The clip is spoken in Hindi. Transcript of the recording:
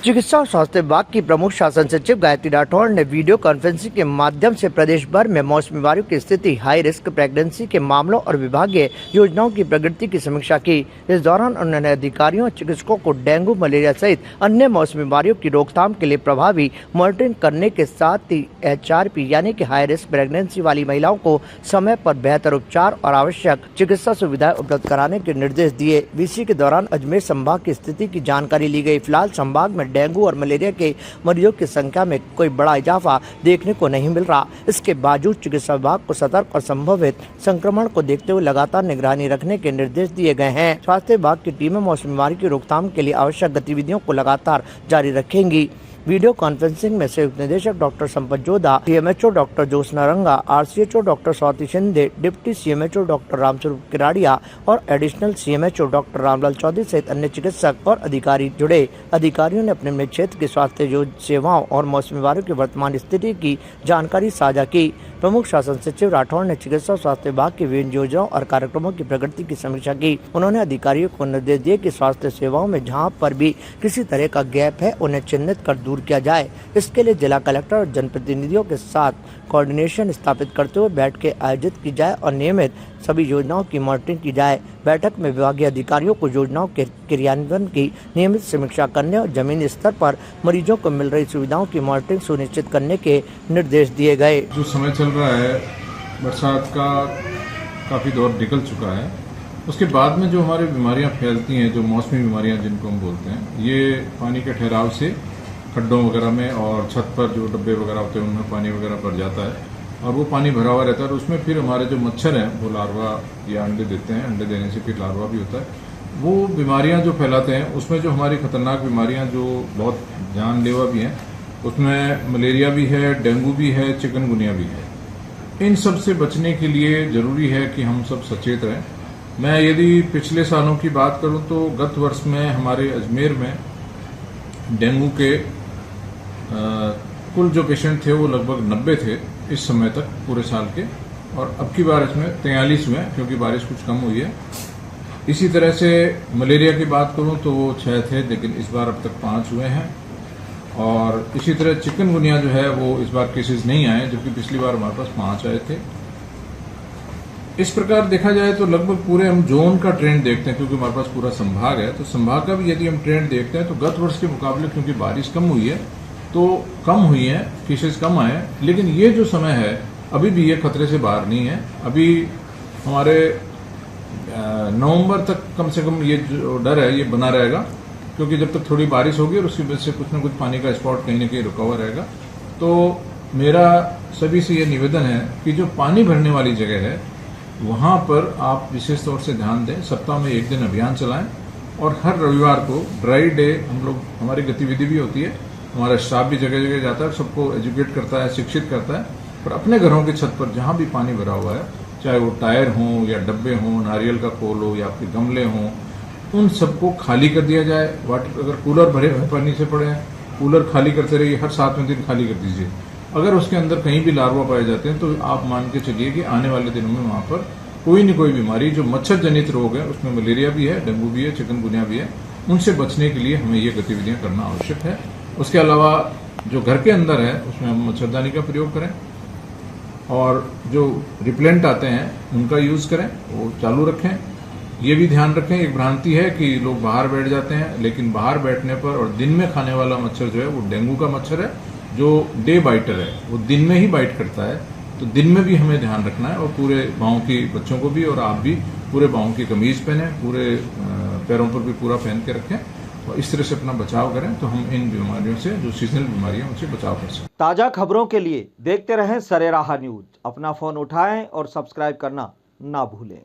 चिकित्सा और स्वास्थ्य विभाग की प्रमुख शासन सचिव गायत्री राठौड़ ने वीडियो कॉन्फ्रेंसिंग के माध्यम से प्रदेश भर में मौसमी बीमारियों की स्थिति, हाई रिस्क प्रेगनेंसी के मामलों और विभागीय योजनाओं की प्रगति की समीक्षा की। इस दौरान उन्होंने अधिकारियों और चिकित्सकों को डेंगू, मलेरिया सहित अन्य मौसमी बीमारियों की रोकथाम के लिए प्रभावी मॉनिटरिंग करने के साथ ही HRP यानी कि हाई रिस्क प्रेगनेंसी वाली महिलाओं को समय पर बेहतर उपचार और आवश्यक चिकित्सा सुविधाएं उपलब्ध कराने के निर्देश दिए। VC के दौरान अजमेर संभाग की स्थिति की जानकारी ली गई। फिलहाल संभाग में डेंगू और मलेरिया के मरीजों की संख्या में कोई बड़ा इजाफा देखने को नहीं मिल रहा। इसके बावजूद चिकित्सा विभाग को सतर्क और संभावित संक्रमण को देखते हुए लगातार निगरानी रखने के निर्देश दिए गए हैं। स्वास्थ्य विभाग की टीमें मौसमी बीमारी की रोकथाम के लिए आवश्यक गतिविधियों को लगातार जारी रखेंगी। वीडियो कॉन्फ्रेंसिंग में संयुक्त निदेशक doctor Sampat Jodha, CMHO doctor Jyotsna Ranga, RCHO doctor Swati Shinde, deputy CMHO doctor Ramswaroop Kiradiya और additional CMHO doctor Ramlal Choudhary सहित अन्य चिकित्सक और अधिकारी जुड़े। अधिकारियों ने अपने क्षेत्र की स्वास्थ्य सेवाओं और मौसमी बीमारियों की वर्तमान स्थिति की जानकारी साझा की। प्रमुख शासन सचिव राठौड़ ने चिकित्सा और स्वास्थ्य विभाग की विभिन्न योजनाओं और कार्यक्रमों की प्रगति की समीक्षा की। उन्होंने अधिकारियों को निर्देश दिए कि स्वास्थ्य सेवाओं में जहां पर भी किसी तरह का गैप है उन्हें चिन्हित कर दूर किया जाए। इसके लिए जिला कलेक्टर और जनप्रतिनिधियों के साथ कोऑर्डिनेशन स्थापित करते हुए बैठकें आयोजित की जाए और नियमित सभी योजनाओं की मॉनिटरिंग की जाए। बैठक में विभागीय अधिकारियों को योजनाओं के क्रियान्वयन की नियमित समीक्षा करने और जमीनी स्तर पर मरीजों को मिल रही सुविधाओं की मॉनिटरिंग सुनिश्चित करने के निर्देश दिए गए। जो समय चल रहा है, बरसात का काफ़ी दौर निकल चुका है। उसके बाद में जो हमारी बीमारियां फैलती हैं, जो मौसमी बीमारियां जिनको हम बोलते हैं, ये पानी के ठहराव से खड्डों वगैरह में और छत पर जो डब्बे वगैरह होते हैं उनमें पानी वगैरह भर जाता है और वो पानी भरा हुआ रहता है और उसमें फिर हमारे जो मच्छर हैं वो लार्वा या अंडे देते हैं। अंडे देने से फिर लार्वा भी होता है। वो बीमारियां जो फैलाते हैं उसमें जो हमारी खतरनाक बीमारियां जो बहुत जानलेवा भी हैं, उसमें मलेरिया भी है, डेंगू भी है, चिकनगुनिया भी है। इन सब से बचने के लिए जरूरी है कि हम सब सचेत रहें। मैं यदि पिछले सालों की बात करूं तो गत वर्ष में हमारे अजमेर में डेंगू के कुल जो पेशेंट थे वो लगभग 90 थे इस समय तक पूरे साल के, और अब की बार इसमें 43 हुए क्योंकि बारिश कुछ कम हुई है। इसी तरह से मलेरिया की बात करूं तो वो 6 थे, लेकिन इस बार अब तक 5 हुए हैं। और इसी तरह चिकनगुनिया जो है वो इस बार केसेस नहीं आए, जबकि पिछली बार हमारे पास 5 आए थे। इस प्रकार देखा जाए तो लगभग पूरे हम जोन का ट्रेंड देखते हैं, क्योंकि हमारे पास पूरा संभाग है, तो संभाग का भी यदि हम ट्रेंड देखते हैं तो गत वर्ष के मुकाबले क्योंकि बारिश कम हुई है तो कम हुई है, केसेस कम आए। लेकिन ये जो समय है अभी भी ये खतरे से बाहर नहीं है। अभी हमारे नवंबर तक कम से कम ये जो डर है ये बना रहेगा, क्योंकि जब तक थोड़ी बारिश होगी और उसकी वजह से कुछ न कुछ पानी का स्पॉट कहीं न कहीं रुका हुआ रहेगा। तो मेरा सभी से ये निवेदन है कि जो पानी भरने वाली जगह है वहां पर आप विशेष तौर से ध्यान दें। सप्ताह में 1 दिन अभियान चलाएं और हर रविवार को ड्राई डे हम लोग, हमारी गतिविधि भी होती है, हमारा स्टाफ भी जगह जगह जाता है, सबको एजुकेट करता है, शिक्षित करता है। पर अपने घरों की छत पर जहां भी पानी भरा हुआ है, चाहे वो टायर हों या डब्बे हों, नारियल का खोल हो या फिर गमले हों, उन सबको खाली कर दिया जाए। वाटर, अगर कूलर भरे हुए पानी से पड़े हैं, कूलर खाली करते रहिए, हर 7वें दिन खाली कर दीजिए। अगर उसके अंदर कहीं भी लार्वा पाए जाते हैं तो आप मान के चलिए कि आने वाले दिनों में वहां पर कोई न कोई बीमारी, जो मच्छर जनित रोग है उसमें मलेरिया भी है, डेंगू भी है, चिकनगुनिया भी है, उनसे बचने के लिए हमें ये गतिविधियां करना आवश्यक है। उसके अलावा जो घर के अंदर है उसमें हम मच्छरदानी का प्रयोग करें और जो रिपेलेंट आते हैं उनका यूज करें, वो चालू रखें। ये भी ध्यान रखें, एक भ्रांति है कि लोग बाहर बैठ जाते हैं, लेकिन बाहर बैठने पर और दिन में खाने वाला मच्छर जो है वो डेंगू का मच्छर है, जो डे बाइटर है, वो दिन में ही बाइट करता है। तो दिन में भी हमें ध्यान रखना है और पूरे पाँव की बच्चों को भी और आप भी पूरे पाँव की कमीज पहने, पूरे पैरों पर भी पूरा पहन के रखें और इस तरह से अपना बचाव करें तो हम इन बीमारियों से, जो सीजनल बीमारियां, उनसे बचाव कर सकते हैं। ताज़ा खबरों के लिए देखते रहें सरेराह न्यूज। अपना फोन उठाएं और सब्सक्राइब करना ना भूलें।